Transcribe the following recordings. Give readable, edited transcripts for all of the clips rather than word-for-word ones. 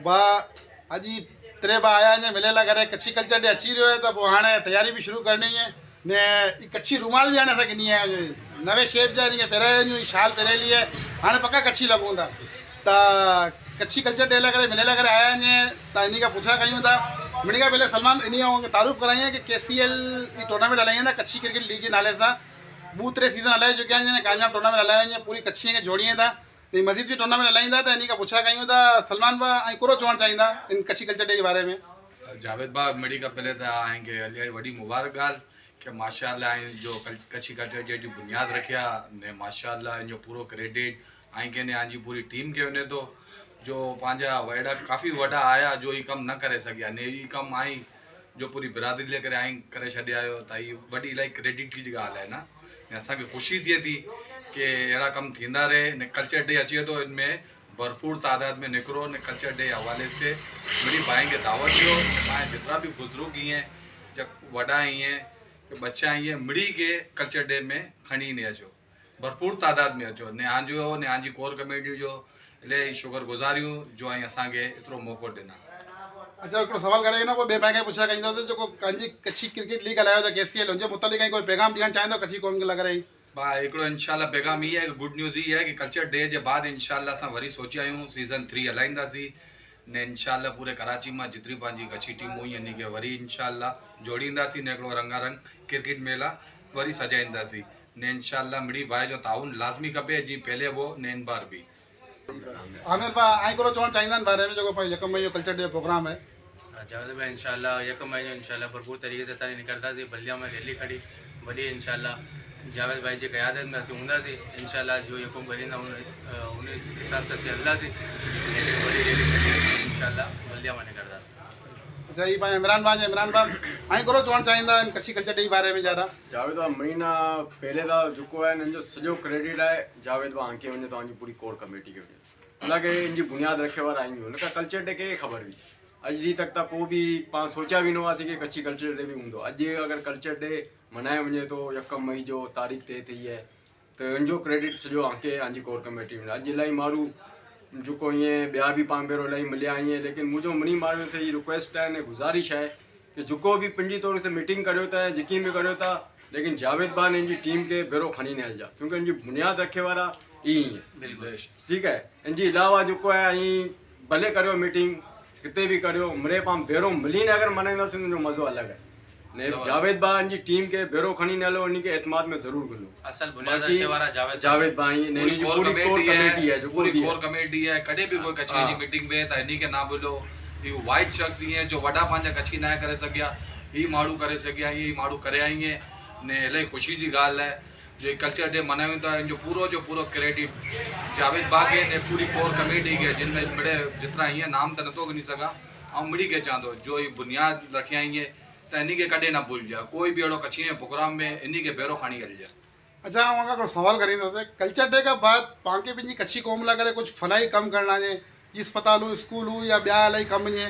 बा अजी तेरे बा आया ने मिलेला करे कच्छी कल्चर डे अची रहियो है त पोइ हाणे तयारी भी शुरू करणी है ने ई कच्छी रुमाल भी आने सघंदी है नवे शेप जा इनके पहिरां शाल पहिरेली है हाणे पक्का कच्छी लगूं था त कच्छी कल्चर डे लाइ करे मिलेला करे आया आहिनि त इन खां पुछा कयूं था मिणी खां पहले सलमान इन तारीफ़ कराई है कि KCL ई टूर्नामेंट हलाईंदा कच्छी क्रिकेट लीग जे नाले सां 2-3 सीज़न हलाए चुकिया आहिनि कामयाब टूर्नामेंट हलाया आहिनि पूरी कच्छीअ खे जोड़ीअ था त मज़ीद भी टूर्नामेंट हलाईंदा त इन खां पुछा कयूं था सलमान बा ऐं कहिड़ो चवणु चाहींदा इन कच्छी कल्चर डे जे बारे में। जावेद भाई मिड़ी का पहले तो आएंगे अलिया वड़ी मुबारक गाल कि माशाल्लाह जो कच्छी कल्चर जी बुनियाद रखिया ने माशाल्लाह जो पूरो क्रेडिट आएंगे ने आजी पूरी टीम के वने तो जो पांजा वड़ा काफ़ी वड़ा आया जो ये कम न करे सकिया ने ये कम आई जो पूरी बिरादरी लेकर आई करे छॾे आयो त ये वड़ी इलाही क्रेडिट की ॻाल्हि है ना ने असांखे ख़ुशी थिए थी कि अहिड़ा कम थींदा रहे ने कल्चर डे अचे तो इनमें भरपूर तादाद में निकरो ने कल्चर डे हवाले से मेरी भाई के दावत दियो भाई जितना भी बुजुर्ग ही हैं जब वड़ा ही हैं बच्चा ही हैं मिड़ी के कल्चर डे में खणी ने अचो भरपूर तादाद में अचो ने आंजो ने आंजी कोर कमेटी जो इलाही शुक्र गुज़ारियूं जो ऐं असांखे एतिरो मौक़ो ॾिना। अच्छा हिकिड़ो सवाल करे न पोइ ॿिए पासे पुछा कईंदो त जेको पंहिंजी कच्छी क्रिकेट लीग हलायो त KCL हुनजे मुतलिक़ कोई पैगाम ॾियणु चाहींदो कच्छी क़ौम खे लॻे भाई हिकिड़ो इंशाल्लाह पैगाम ये है कि गुड न्यूज़ ये है कि कल्चर डे के बाद इंशाल्लाह असां वरी सोचिया आहियूं सीज़न 3 हलाईंदासीं ने इंशाल्लाह पूरे कराची में जितनी पंहिंजी कच्छी टीमूं हुई इन के वरी इंशाल्लाह जोड़ींदासीं ने हिकिड़ो रंगारंग क्रिकेट मेला वरी सजाईंदासीं ने इंशाल्लाह मिड़ी भाई जो ताउन लाज़मी खपे जी पहले वो ने इन बार भी। आमिर भा ऐं कहिड़ो चवणु चाहींदा आहिनि बारे में जेको भाई यकम मई जो कल्चर डे प्रोग्राम है। जावेद भाई इंशाल्लाह यकम मई जो इंशाल्लाह भरपूर तरीके से ताईं निकलंदासीं बलिया में रैली खड़ी वॾी इंशाल्लाह जावेद भाई जी क़यादत में असीं हूंदासीं इंशाल्लाह जो यकम करींदा उन हिसाब से असीं हलंदासीं वॾी रैली खड़ी इंशाल्लाह बलिया में निकलंदासीं। अच्छा ये भाई इमरान भाई ऐं कहिड़ो चवणु चाहींदा आहिनि कच्छी कल्चर डे जे बारे में ज़्यादा। जावेद भाई महीना पहले था जेको आहे हिननि जो सॼो क्रेडिट आहे जावेद भाई आंखे वञे तव्हांजी पूरी कोर कमेटी खे वञे हुनखे हिनजी बुनियाद रखे वारा आहियूं हुनखां कल्चर डे खे ख़बर हुई अॼु ॾींहुं तक त को बि पाण सोचिया बि न हुआसीं कि कच्छी कल्चर डे बि हूंदो अॼु अगरि कल्चर डे मल्हायो वञे थो यकम मई जो तारीख़ तय थी आहे त हिनजो क्रेडिट सॼो आंखे आंजी कोर कमेटी में अॼु इलाही माण्हू जेको ईअं ॿिया बि पाण भेरो इलाही मिलिया ईअं लेकिन मुंहिंजो मनी माण्हुनि सां इहा रिक्वेस्ट आहे ऐं गुज़ारिश आहे कि जेको बि पंहिंजी तौर से मीटिंग करियो था ऐं जेकी बि करियो था लेकिन जावेद भाई हिनजी टीम खे भेरो खणी न हलिजा क्योंकि हिनजी बुनियाद रखे वारा ई है ठीकु आहे इनजे अलावा जेको आहे ऐं भले करियो मीटिंग किथे बि करियो मिड़े पाण भेरो मिली न अगरि मल्हाईंदासीं हुनजो मज़ो अलॻि आहे ने जावेद भाई जी टीम के भेरो खणी न हलो उनके एतमाद में जरूर मिलो असल बुनियाद रखने वाला जावेद भाई ने जी पूरी कोर कमेटी है जो पूरी कोर कमेटी है कदे भी कोई कच्छी जी मीटिंग में त इन्ही के ना बोलो ये वाइट शख्स ही है जो वडा पांजा कच्छी ना करे सकिया ही माड़ू करे सकिया ही माड़ू करे आई है ने इलाही ख़ुशी जी गाल है जो कल्चर डे मनायूं था इन जो पूरो क्रेडिट जावेद बागे ने पूरी कोर कमेटी के जिनमें बड़े जितना ही नाम तो नथो गिनी सका ऐं मिड़ी के चाहतो जो ये बुनियाद रखिया ही त इन्ही के कॾहिं न भुलिजा कोई भी अहिड़ो कच्छी जे प्रोग्राम में इन्ही के भेरो खणी हलिजा। अच्छा ऐं अगरि सवाल करींदुसि कल्चर डे खां बाद पाण खे पंहिंजी कच्छी क़ौम लाइ करे कुझु फलाई कमु करणा हुजे जीअं अस्पतालूं स्कूलूं या ॿिया इलाही कम हुजे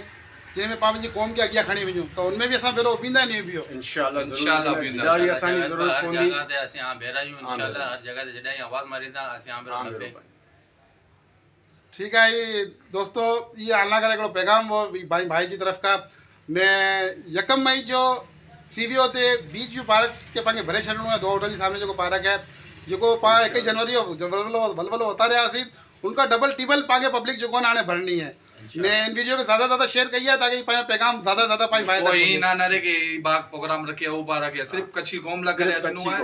जंहिंमें पाण पंहिंजी क़ौम खे अॻियां खणी वञूं त उनमें बि असां भेरो उबींदा आहियूं इहो इंशाल्लाह जितां असांजी ज़रूरत पवंदी जगह ते असीं हां भेरा आहियूं इंशाल्लाह हर जगह ते जॾहिं आवाज़ मारींदा असीं हां भेरा ठीक है ये दोस्तों ये अल्लाह का हिकिड़ो पैगाम हो भाई जी तरफ़ का ने यकम मई जो CVO ते बीच व्यू पार्क के पंहिंजे भरे छॾिणो आहे 2 होटल जे सामने जेको पार्क है जेको पाण 1 जनवरी जो वलवलो उतारियासीं उनका डबल टिबल पागे पब्लिक जो कोन हाणे भरनी है ने इन वीडियो को ज़्यादा शेयर करिए ताकि पाया पैगाम ज़्यादा पाई भाई कोई ना रे के बाग प्रोग्राम रखे वो बार रखे सिर्फ कच्छी कौम ला करे अचनो है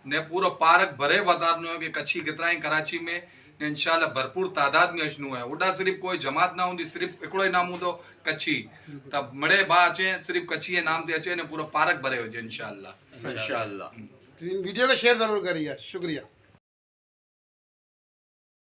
ने पूरो पार्क भरे वतारनो है कि कच्छी कितना ही कराची में इंशाल्लाह भरपूर तादाद में अचनो है उड़ा सिर्फ कोई जमात ना होंदी सिर्फ एकड़ो ही नाम हूंदो कच्छी तब मड़े बा अचे सिर्फ कच्छी के नाम ते अचे ने पूरो पार्क भरे हो इंशाल्लाह इन वीडियो को शेयर जरूर करिए शुक्रिया।